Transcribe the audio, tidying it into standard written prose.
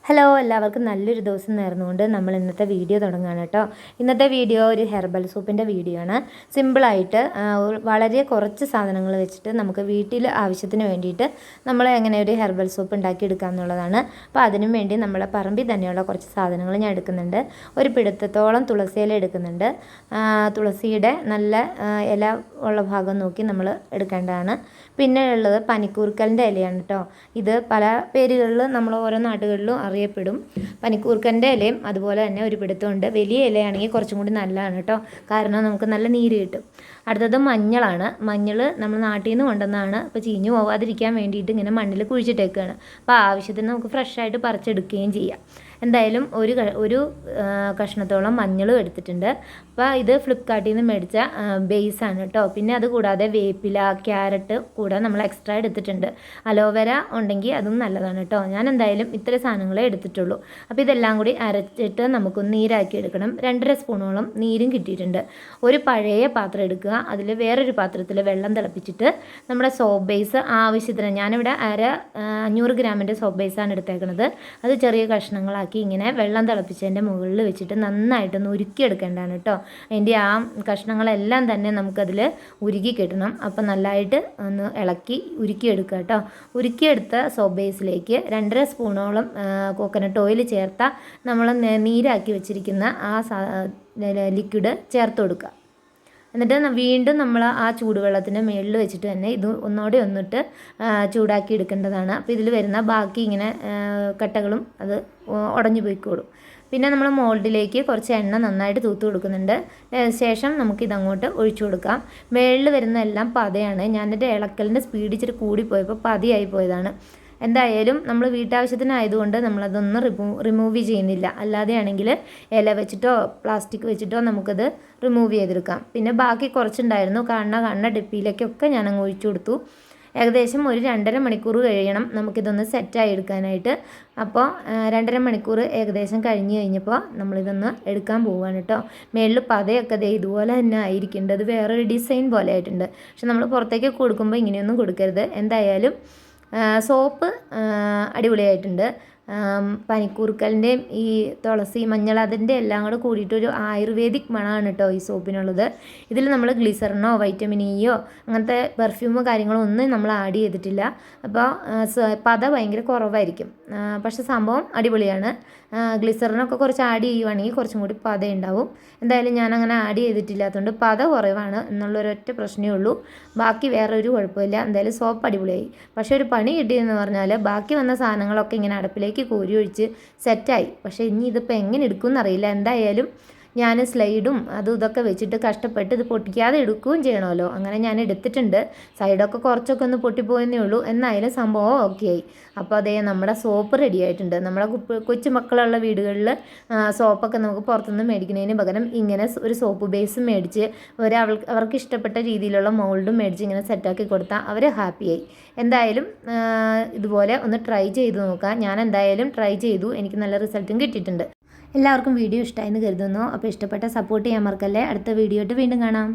Hello എല്ലാവർക്കും നല്ലൊരു ദിവസം നേർന്നുകൊണ്ട് നമ്മൾ ഇന്നത്തെ വീഡിയോ തുടങ്ങുകയാണ് കേട്ടോ. ഇന്നത്തെ വീഡിയോ ഒരു ഹെർബൽ സൂപ്പിൻ്റെ വീഡിയോ ആണ്. സിമ്പിളായിട്ട് വളരെ കുറച്ച് സാധനങ്ങൾ വെച്ചിട്ട് നമുക്ക് വീട്ടിൽ ആവശ്യത്തിന് വേണ്ടിയിട്ട് നമ്മൾ എങ്ങനെ ഒരു ഹെർബൽ സൂപ്പ് ഉണ്ടാക്കിയെടുക്കുക എന്നുള്ളതാണ്. അപ്പോൾ അതിനും വേണ്ടി നമ്മളെ പറമ്പിൽ തന്നെയുള്ള കുറച്ച് സാധനങ്ങൾ ഞാൻ എടുക്കുന്നുണ്ട്. ഒരു പിടുത്തത്തോളം തുളസി ഇല എടുക്കുന്നുണ്ട്. തുളസിയുടെ നല്ല ഇല ഉള്ള ഭാഗം നോക്കി നമ്മൾ എടുക്കേണ്ടതാണ്. പിന്നെ ഉള്ളത് പനിക്കൂർക്കലിൻ്റെ ഇലയാണ് കേട്ടോ. ഇത് പല പേരുകളിൽ നമ്മൾ ഓരോ നാടുകളിലും അറിയപ്പെടും. പനിക്കൂർക്കൻ്റെ ഇലയും അതുപോലെ തന്നെ ഒരു പിടുത്തമുണ്ട്. വലിയ ഇലയാണെങ്കിൽ കുറച്ചും കൂടി നല്ലതാണ് കേട്ടോ, കാരണം നമുക്ക് നല്ല നീര് കിട്ടും. അടുത്തത് മഞ്ഞളാണ്. മഞ്ഞൾ നമ്മൾ നാട്ടിൽ നിന്ന് കൊണ്ടുവന്നതാണ്. അപ്പോൾ ചീഞ്ഞു പോവാതിരിക്കാൻ വേണ്ടിയിട്ട് ഇങ്ങനെ മണ്ണിൽ കുഴിച്ചിട്ടേക്കുകയാണ്. അപ്പോൾ ആവശ്യത്തിന് നമുക്ക് ഫ്രഷായിട്ട് പറിച്ചെടുക്കുകയും ചെയ്യാം. എന്തായാലും ഒരു കഷ്ണത്തോളം മഞ്ഞളും എടുത്തിട്ടുണ്ട്. അപ്പോൾ ഇത് ഫ്ലിപ്കാർട്ടിൽ നിന്ന് മേടിച്ച ബേസാണ് കേട്ടോ. പിന്നെ അത് കൂടാതെ വേപ്പില, ക്യാരറ്റ് കൂടെ നമ്മൾ എക്സ്ട്രാ എടുത്തിട്ടുണ്ട്. അലോവേര ഉണ്ടെങ്കിൽ അതും നല്ലതാണ് കേട്ടോ. ഞാൻ എന്തായാലും ഇത്ര സാധനങ്ങളെ എടുത്തിട്ടുള്ളൂ. അപ്പോൾ ഇതെല്ലാം കൂടി അരച്ചിട്ട് നമുക്കൊന്ന് നീരാക്കി എടുക്കണം. 2.5 സ്പൂണോളം നീരും കിട്ടിയിട്ടുണ്ട്. ഒരു പഴയ പാത്രം എടുക്കുക. അതിൽ വേറൊരു പാത്രത്തിൽ വെള്ളം തിളപ്പിച്ചിട്ട് നമ്മുടെ സോപ്പ് ബേസ് ആവശ്യത്തിന്, ഞാനിവിടെ 500 ഗ്രാമിൻ്റെ സോപ്പ് ബേസാണ് എടുത്തേക്കുന്നത്. അത് ചെറിയ കഷ്ണങ്ങളാക്കി ഇങ്ങനെ വെള്ളം തിളപ്പിച്ചതിൻ്റെ മുകളിൽ വെച്ചിട്ട് നന്നായിട്ടൊന്ന് ഉരുക്കിയെടുക്കേണ്ടതാണ് കേട്ടോ. അതിൻ്റെ ആ കഷ്ണങ്ങളെല്ലാം തന്നെ നമുക്കതിൽ ഉരുക്കി കിട്ടണം. അപ്പോൾ നല്ലതായിട്ട് ഒന്ന് ഇളക്കി ഉരുക്കിയെടുക്കുക കേട്ടോ. ഉരുക്കിയെടുത്ത സോപ്പ് ബേസിലേക്ക് 2.5 സ്പൂണോളം കോക്കനട്ട് ഓയിൽ ചേർത്ത നമ്മൾ നീരാക്കി വെച്ചിരിക്കുന്ന ആ ലിക്വിഡ് ചേർത്ത് കൊടുക്കുക. എന്നിട്ട് വീണ്ടും നമ്മൾ ആ ചൂടുവെള്ളത്തിൻ്റെ മുകളിൽ വെച്ചിട്ട് തന്നെ ഇത് ഒന്നിട്ട് ചൂടാക്കി എടുക്കേണ്ടതാണ്. അപ്പോൾ ഇതിൽ വരുന്ന ബാക്കി ഇങ്ങനെ കട്ടകളും അത് ഉടഞ്ഞു പോയിക്കോളും. പിന്നെ നമ്മൾ മോൾഡിലേക്ക് കുറച്ച് എണ്ണ നന്നായിട്ട് തൂത്ത് കൊടുക്കുന്നുണ്ട്. ശേഷം നമുക്കിതങ്ങോട്ട് ഒഴിച്ചു കൊടുക്കാം. മുകളിൽ വരുന്ന എല്ലാം പതയാണ്. ഞാനെൻ്റെ ഇളക്കലിൻ്റെ സ്പീഡ് ഇച്ചിരി കൂടിപ്പോയപ്പോൾ പതിയായി പോയതാണ്. എന്തായാലും നമ്മൾ വീട്ടാവശ്യത്തിനായതുകൊണ്ട് നമ്മളതൊന്നും റിമൂവ് ചെയ്യുന്നില്ല. അല്ലാതെയാണെങ്കിൽ ഇല വെച്ചിട്ടോ പ്ലാസ്റ്റിക് വെച്ചിട്ടോ നമുക്കത് റിമൂവ് ചെയ്തെടുക്കാം. പിന്നെ ബാക്കി കുറച്ചുണ്ടായിരുന്നു. കാണുന്ന ഡെപ്പിയിലേക്കൊക്കെ ഞാനങ്ങ് ഒഴിച്ചു കൊടുത്തു. ഏകദേശം ഒരു 2.5 മണിക്കൂർ കഴിയണം നമുക്കിതൊന്ന് സെറ്റായി എടുക്കാനായിട്ട്. അപ്പോൾ 2.5 മണിക്കൂർ ഏകദേശം കഴിഞ്ഞപ്പോൾ നമ്മളിതൊന്ന് എടുക്കാൻ പോവുകയാണ് കേട്ടോ. മേളിൽ പതയൊക്കെ ഇതുപോലെ തന്നെ ആയിരിക്കേണ്ടത്. വേറൊരു ഡിസൈൻ പോലെ ആയിട്ടുണ്ട്. പക്ഷെ നമ്മൾ പുറത്തേക്ക് കൊടുക്കുമ്പോൾ ഇങ്ങനെയൊന്നും കൊടുക്കരുത്. എന്തായാലും സോപ്പ് അടിപൊളിയായിട്ടുണ്ട്. പനിക്കൂർക്കലിൻ്റെയും ഈ തുളസി മഞ്ഞൾ അതിൻ്റെ എല്ലാം കൂടെ കൂടിയിട്ടൊരു ആയുർവേദിക് മണമാണ് കേട്ടോ ഈ സോപ്പിനുള്ളത്. ഇതിൽ നമ്മൾ ഗ്ലിസറിനോ വൈറ്റമിൻ ഇയോ അങ്ങനത്തെ പെർഫ്യൂമോ കാര്യങ്ങളോ ഒന്നും നമ്മൾ ആഡ് ചെയ്തിട്ടില്ല. അപ്പോൾ പത ഭയങ്കര കുറവായിരിക്കും. പക്ഷെ സംഭവം അടിപൊളിയാണ്. ഗ്ലിസറിനൊക്കെ കുറച്ച് ആഡ് ചെയ്യുവാണെങ്കിൽ കുറച്ചും കൂടി പത ഉണ്ടാവും. എന്തായാലും ഞാനങ്ങനെ ആഡ് ചെയ്തിട്ടില്ലാത്തതുകൊണ്ട് പത കുറവാണ് എന്നുള്ളൊരൊറ്റ പ്രശ്നമേ ഉള്ളൂ. ബാക്കി വേറൊരു കുഴപ്പമില്ല. എന്തായാലും സോപ്പ് അടിപൊളിയായി. പക്ഷേ ഒരു പണി കിട്ടിയെന്ന് പറഞ്ഞാൽ ബാക്കി വന്ന സാധനങ്ങളൊക്കെ ഇങ്ങനെ അടുപ്പിലേക്ക് കോരി ഒഴിച്ച് സെറ്റായി. പക്ഷേ ഇനി ഇതിപ്പോൾ എങ്ങനെ എടുക്കുമെന്നറിയില്ല. എന്തായാലും ഞാൻ സ്ലൈഡും അതും ഇതൊക്കെ വെച്ചിട്ട് കഷ്ടപ്പെട്ട് ഇത് പൊട്ടിക്കാതെ എടുക്കുകയും ചെയ്യണമല്ലോ. അങ്ങനെ ഞാൻ എടുത്തിട്ടുണ്ട്. സൈഡൊക്കെ കുറച്ചൊക്കെ ഒന്ന് പൊട്ടിപ്പോയെന്നേ ഉള്ളൂ. എന്നായാലും സംഭവം ഓക്കെ ആയി. അപ്പോൾ അതേ നമ്മുടെ സോപ്പ് റെഡി ആയിട്ടുണ്ട്. നമ്മുടെ കൊച്ചു മക്കളുള്ള വീടുകളിൽ സോപ്പൊക്കെ നമുക്ക് പുറത്തുനിന്ന് മേടിക്കുന്നതിന് പകരം ഇങ്ങനെ ഒരു സോപ്പ് ബേസ് മേടിച്ച് അവർക്ക് ഇഷ്ടപ്പെട്ട രീതിയിലുള്ള മൗൾഡും മേടിച്ച് ഇങ്ങനെ സെറ്റാക്കി കൊടുത്താൽ അവർ ഹാപ്പിയായി. എന്തായാലും ഇതുപോലെ ഒന്ന് ട്രൈ ചെയ്ത് നോക്കാം. ഞാൻ എന്തായാലും ട്രൈ ചെയ്തു. എനിക്ക് നല്ല റിസൾട്ടും കിട്ടിയിട്ടുണ്ട്. എല്ലാവർക്കും വീഡിയോ ഇഷ്ടമായെന്ന് കരുതുന്നു. അപ്പോൾ ഇഷ്ടപ്പെട്ട സപ്പോർട്ട് ചെയ്യാൻ മറക്കല്ലേ. അടുത്ത വീഡിയോ ആയിട്ട് വീണ്ടും കാണാം.